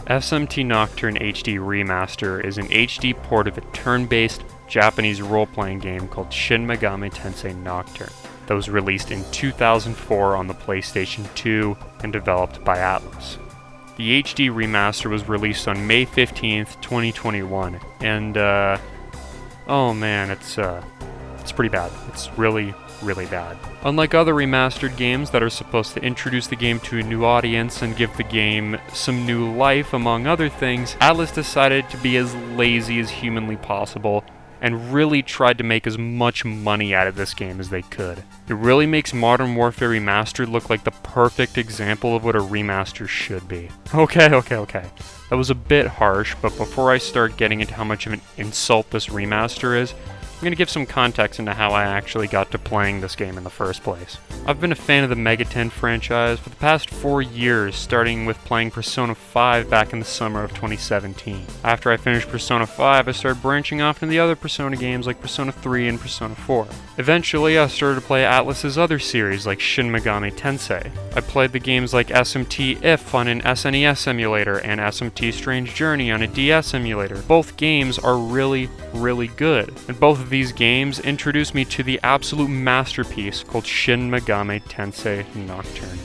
SMT Nocturne HD Remaster is an HD port of a turn-based Japanese role-playing game called Shin Megami Tensei Nocturne that was released in 2004 on the PlayStation 2 and developed by Atlus. The HD Remaster was released on May 15th, 2021, and oh man, it's pretty bad. It's really bad. Unlike other remastered games that are supposed to introduce the game to a new audience and give the game some new life, among other things, Atlus decided to be as lazy as humanly possible and really tried to make as much money out of this game as they could. It really makes Modern Warfare Remastered look like the perfect example of what a remaster should be. Okay. That was a bit harsh, but before I start getting into how much of an insult this remaster is, I'm going to give some context into how I actually got to playing this game in the first place. I've been a fan of the Megaten franchise for the past 4 years, starting with playing Persona 5 back in the summer of 2017. After I finished Persona 5, I started branching off into the other Persona games like Persona 3 and Persona 4. Eventually, I started to play Atlus's other series like Shin Megami Tensei. I played the games like SMT If on an SNES emulator and SMT Strange Journey on a DS emulator. Both games are really good, and both of these games introduced me to the absolute masterpiece called Shin Megami Tensei Nocturne.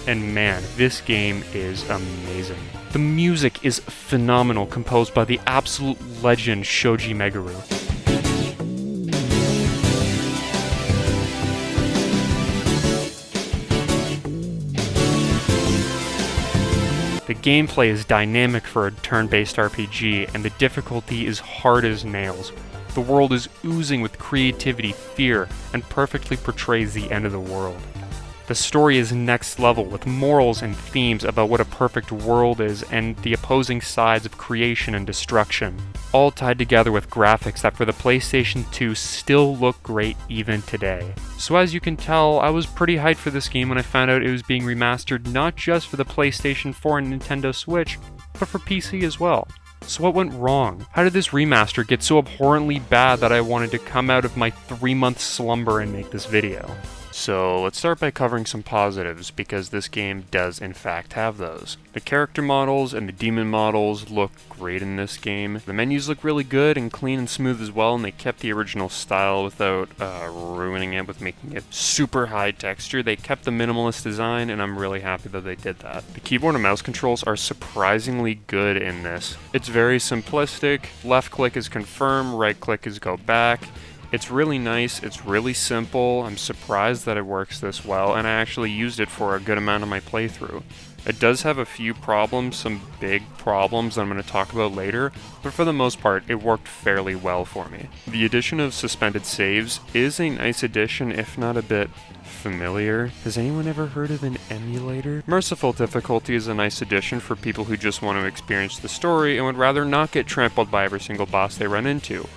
And man, this game is amazing. The music is phenomenal, composed by the absolute legend Shoji Meguro. The gameplay is dynamic for a turn-based RPG, and the difficulty is hard as nails. The world is oozing with creativity, fear, and perfectly portrays the end of the world. The story is next level, with morals and themes about what a perfect world is and the opposing sides of creation and destruction, all tied together with graphics that for the PlayStation 2 still look great even today. So as you can tell, I was pretty hyped for this game when I found out it was being remastered not just for the PlayStation 4 and Nintendo Switch, but for PC as well. So what went wrong? How did this remaster get so abhorrently bad that I wanted to come out of my 3-month slumber and make this video? So let's start by covering some positives, because this game does in fact have those. The character models and the demon models look great in this game. The menus look really good and clean and smooth as well, and they kept the original style without ruining it with making it super high texture. They kept the minimalist design, and I'm really happy that they did that. The keyboard and mouse controls are surprisingly good in this. It's very simplistic. Left click is confirm, right click is go back. It's really nice, it's really simple. I'm surprised that it works this well, and I actually used it for a good amount of my playthrough. It does have a few problems, some big problems that I'm going to talk about later, but for the most part, it worked fairly well for me. The addition of suspended saves is a nice addition, if not a bit familiar. Has anyone ever heard of an emulator? Merciful difficulty is a nice addition for people who just want to experience the story and would rather not get trampled by every single boss they run into.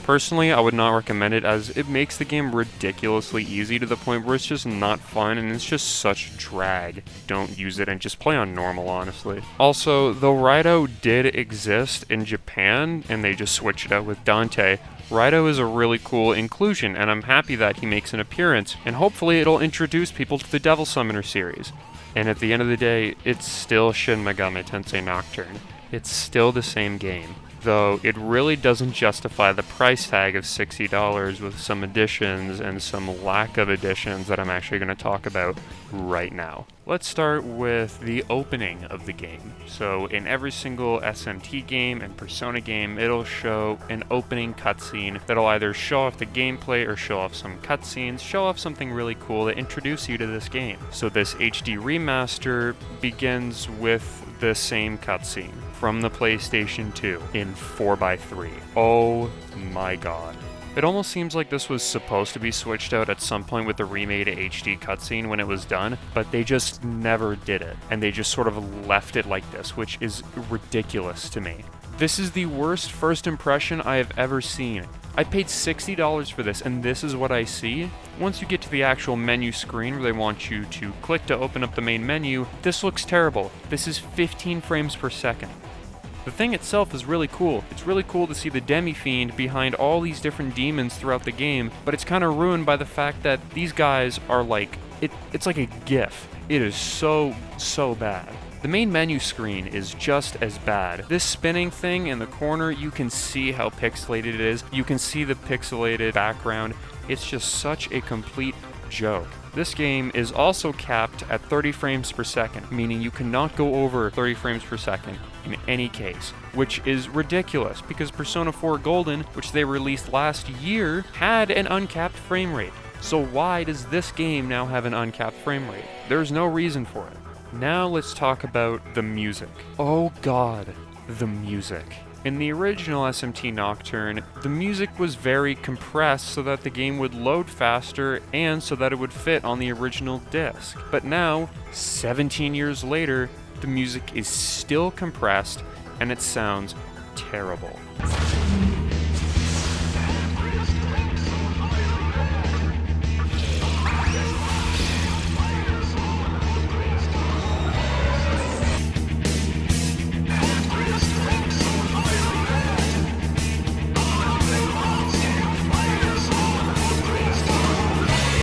Personally, I would not recommend it, as it makes the game ridiculously easy to the point where it's just not fun and it's just such a drag. Don't use it and just play on normal, honestly. Also, though Raito did exist in Japan and they just switched it out with Dante, Raito is a really cool inclusion, and I'm happy that he makes an appearance, and hopefully it'll introduce people to the Devil Summoner series. And at the end of the day, it's still Shin Megami Tensei Nocturne. It's still the same game, though it really doesn't justify the price tag of $60 with some additions and some lack of additions that I'm actually going to talk about right now. Let's start with the opening of the game. So in every single SMT game and Persona game, it'll show an opening cutscene that'll either show off the gameplay or show off some cutscenes, show off something really cool that introduce you to this game. So this HD remaster begins with the same cutscene from the PlayStation 2 in 4:3. Oh my god. It almost seems like this was supposed to be switched out at some point with the remade HD cutscene when it was done, but they just never did it, and they just sort of left it like this, which is ridiculous to me. This is the worst first impression I have ever seen. I paid $60 for this, and this is what I see. Once you get to the actual menu screen where they want you to click to open up the main menu, this looks terrible. This is 15 frames per second. The thing itself is really cool. It's really cool to see the Demi-Fiend behind all these different demons throughout the game, but it's kind of ruined by the fact that these guys are like, it's like a GIF. It is so bad. The main menu screen is just as bad. This spinning thing in the corner, you can see how pixelated it is. You can see the pixelated background. It's just such a complete joke. This game is also capped at 30 frames per second, meaning you cannot go over 30 frames per second in any case, which is ridiculous because Persona 4 Golden, which they released last year, had an uncapped frame rate. So why does this game now have an uncapped frame rate? There's no reason for it. Now let's talk about the music. Oh god, the music. In the original SMT Nocturne, the music was very compressed so that the game would load faster and so that it would fit on the original disc. But now, 17 years later, the music is still compressed and it sounds terrible.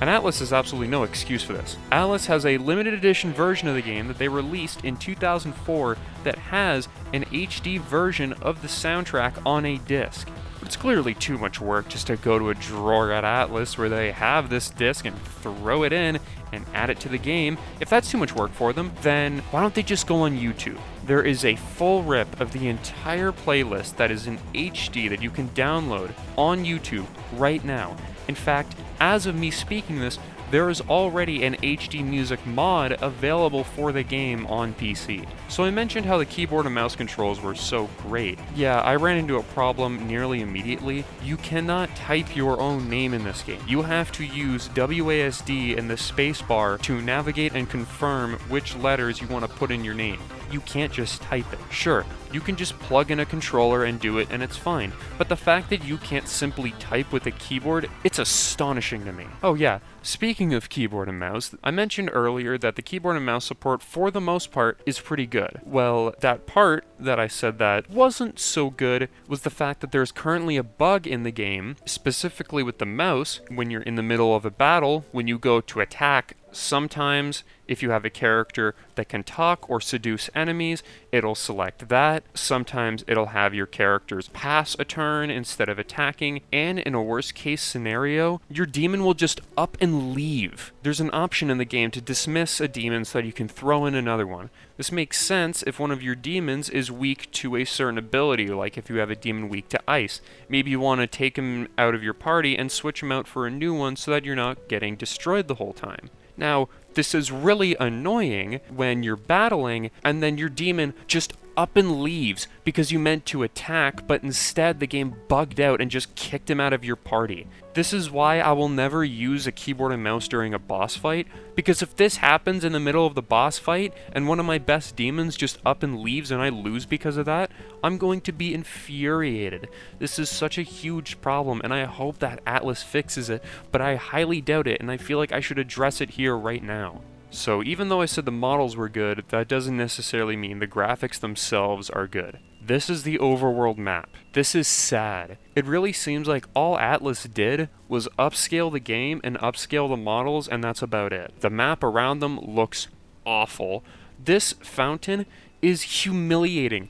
And Atlus has absolutely no excuse for this. Atlus has a limited edition version of the game that they released in 2004 that has an HD version of the soundtrack on a disc. But it's clearly too much work just to go to a drawer at Atlus where they have this disc and throw it in and add it to the game. If that's too much work for them, then why don't they just go on YouTube? There is a full rip of the entire playlist that is in HD that you can download on YouTube right now. In fact, as of me speaking this, there is already an HD music mod available for the game on PC. So I mentioned how the keyboard and mouse controls were so great. Yeah, I ran into a problem nearly immediately. You cannot type your own name in this game. You have to use WASD and the spacebar to navigate and confirm which letters you want to put in your name. You can't just type it. Sure, you can just plug in a controller and do it and it's fine. But the fact that you can't simply type with a keyboard, it's astonishing to me. Oh yeah, speaking of keyboard and mouse, I mentioned earlier that the keyboard and mouse support for the most part is pretty good. Well, that part that I said that wasn't so good was the fact that there's currently a bug in the game, specifically with the mouse, when you're in the middle of a battle, when you go to attack. Sometimes, if you have a character that can talk or seduce enemies, it'll select that. Sometimes it'll have your characters pass a turn instead of attacking. And in a worst case scenario, your demon will just up and leave. There's an option in the game to dismiss a demon so that you can throw in another one. This makes sense if one of your demons is weak to a certain ability, like if you have a demon weak to ice. Maybe you want to take him out of your party and switch him out for a new one so that you're not getting destroyed the whole time. Now, this is really annoying when you're battling and then your demon just up and leaves because you meant to attack, but instead the game bugged out and just kicked him out of your party. This is why I will never use a keyboard and mouse during a boss fight, because if this happens in the middle of the boss fight and one of my best demons just up and leaves and I lose because of that, I'm going to be infuriated. This is such a huge problem and I hope that Atlus fixes it, but I highly doubt it and I feel like I should address it here right now. So even though I said the models were good, that doesn't necessarily mean the graphics themselves are good. This is the overworld map. This is sad. It really seems like all Atlus did was upscale the game and upscale the models, and that's about it. The map around them looks awful. This fountain is humiliating.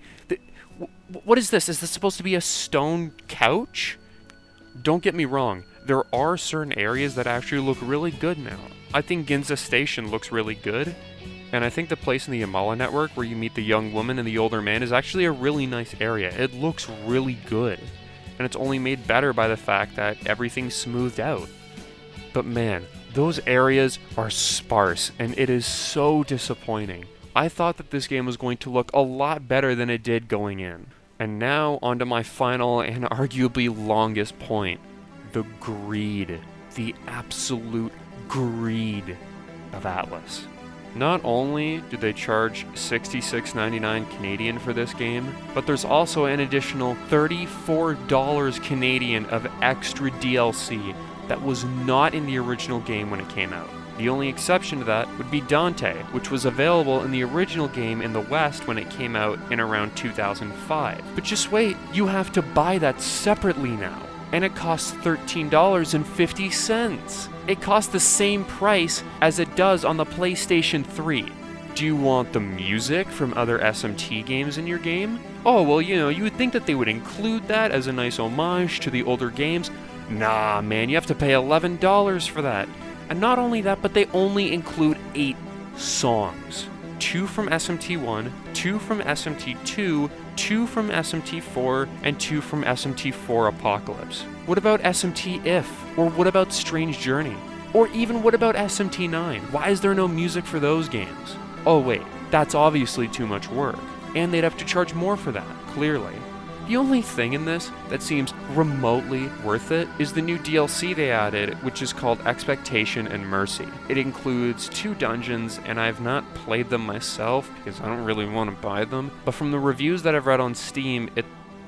What is this? Is this supposed to be a stone couch? Don't get me wrong. There are certain areas that actually look really good now. I think Ginza Station looks really good, and I think the place in the Yamala network where you meet the young woman and the older man is actually a really nice area. It looks really good, and it's only made better by the fact that everything's smoothed out. But man, those areas are sparse, and it is so disappointing. I thought that this game was going to look a lot better than it did going in. And now, onto my final and arguably longest point. The greed. The absolute greed of Atlus. Not only do they charge $66.99 Canadian for this game, but there's also an additional $34 Canadian of extra DLC that was not in the original game when it came out. The only exception to that would be Dante, which was available in the original game in the West when it came out in around 2005. But just wait, you have to buy that separately now. And it costs $13.50. It costs the same price as it does on the PlayStation 3. Do you want the music from other SMT games in your game? Oh, well, you would think that they would include that as a nice homage to the older games. Nah, man, you have to pay $11 for that. And not only that, but they only include 8 songs. 2 from SMT1, 2 from SMT2, 2 from SMT4, and 2 from SMT4 Apocalypse. What about SMT If? Or what about Strange Journey? Or even what about SMT9? Why is there no music for those games? Oh wait, that's obviously too much work. And they'd have to charge more for that, clearly. The only thing in this that seems remotely worth it is the new DLC they added, which is called Expectation and Mercy. It includes 2 dungeons, and I've not played them myself because I don't really want to buy them, but from the reviews that I've read on Steam, it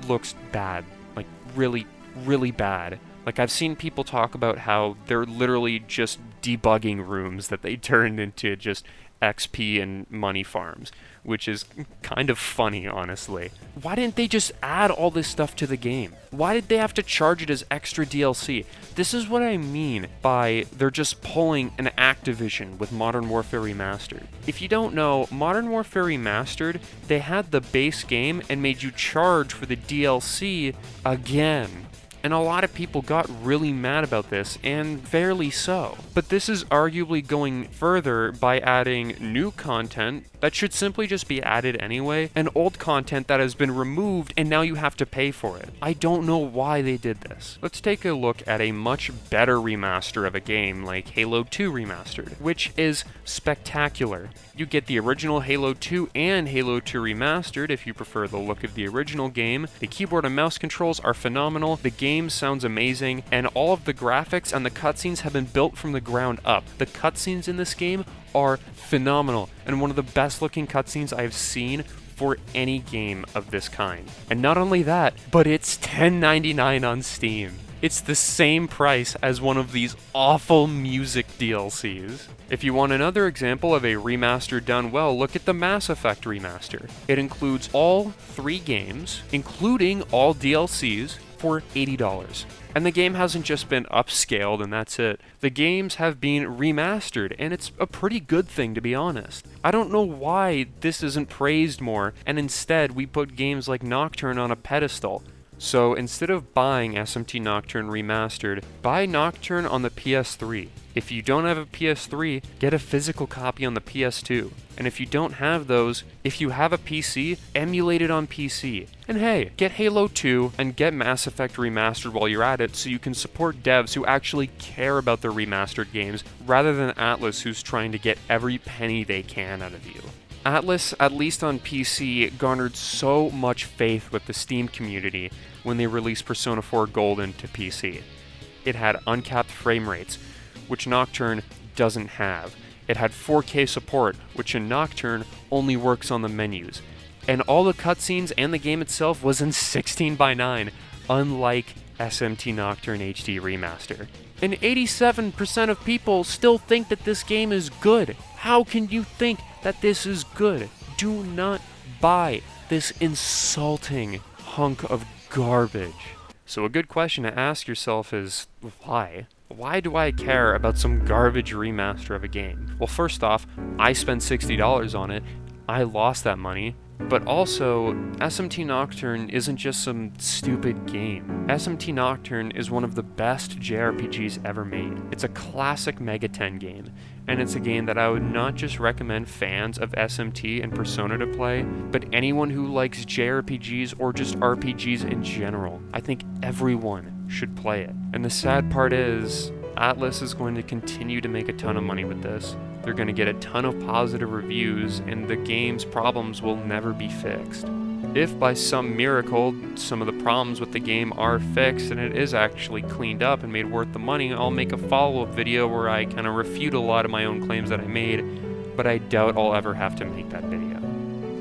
looks bad. Like, really, really bad. Like, I've seen people talk about how they're literally just debugging rooms that they turned into just XP and money farms, which is kind of funny, honestly. Why didn't they just add all this stuff to the game? Why did they have to charge it as extra DLC? This is what I mean by they're just pulling an Activision with Modern Warfare Remastered. If you don't know, Modern Warfare Remastered, they had the base game and made you charge for the DLC again. And a lot of people got really mad about this, and fairly so. But this is arguably going further by adding new content that should simply just be added anyway, and old content that has been removed and now you have to pay for it. I don't know why they did this. Let's take a look at a much better remaster of a game like Halo 2 Remastered, which is spectacular. You get the original Halo 2 and Halo 2 Remastered if you prefer the look of the original game. The keyboard and mouse controls are phenomenal, the game sounds amazing, and all of the graphics and the cutscenes have been built from the ground up. The cutscenes in this game are phenomenal, and one of the best looking cutscenes I have seen for any game of this kind. And not only that, but it's $10.99 on Steam. It's the same price as one of these awful music DLCs. If you want another example of a remaster done well, look at the Mass Effect remaster. It includes all 3 games, including all DLCs, for $80. And the game hasn't just been upscaled and that's it. The games have been remastered, and it's a pretty good thing, to be honest. I don't know why this isn't praised more, and instead we put games like Nocturne on a pedestal. So instead of buying SMT Nocturne Remastered, buy Nocturne on the PS3. If you don't have a PS3, get a physical copy on the PS2. And if you don't have those, if you have a PC, emulate it on PC. And hey, get Halo 2 and get Mass Effect Remastered while you're at it so you can support devs who actually care about their remastered games rather than Atlus who's trying to get every penny they can out of you. Atlus, at least on PC, garnered so much faith with the Steam community when they released Persona 4 Golden to PC. It had uncapped frame rates, which Nocturne doesn't have. It had 4K support, which in Nocturne only works on the menus. And all the cutscenes and the game itself was in 16:9, unlike SMT Nocturne HD Remaster. And 87% of people still think that this game is good. How can you think that this is good? Do not buy this insulting hunk of garbage. So a good question to ask yourself is, why? Why do I care about some garbage remaster of a game? Well, first off, I spent $60 on it. I lost that money. But also, SMT Nocturne isn't just some stupid game. SMT Nocturne is one of the best JRPGs ever made. It's a classic Mega 10 game, and it's a game that I would not just recommend fans of SMT and Persona to play, but anyone who likes JRPGs or just RPGs in general. I think everyone should play it. And the sad part is, Atlus is going to continue to make a ton of money with this. They're going to get a ton of positive reviews, and the game's problems will never be fixed. If by some miracle some of the problems with the game are fixed and it is actually cleaned up and made worth the money, I'll make a follow-up video where I kind of refute a lot of my own claims that I made, but I doubt I'll ever have to make that video.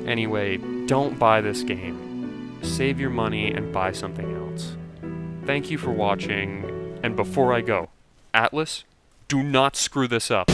Anyway, don't buy this game. Save your money and buy something else. Thank you for watching, and before I go, Atlus, do not screw this up.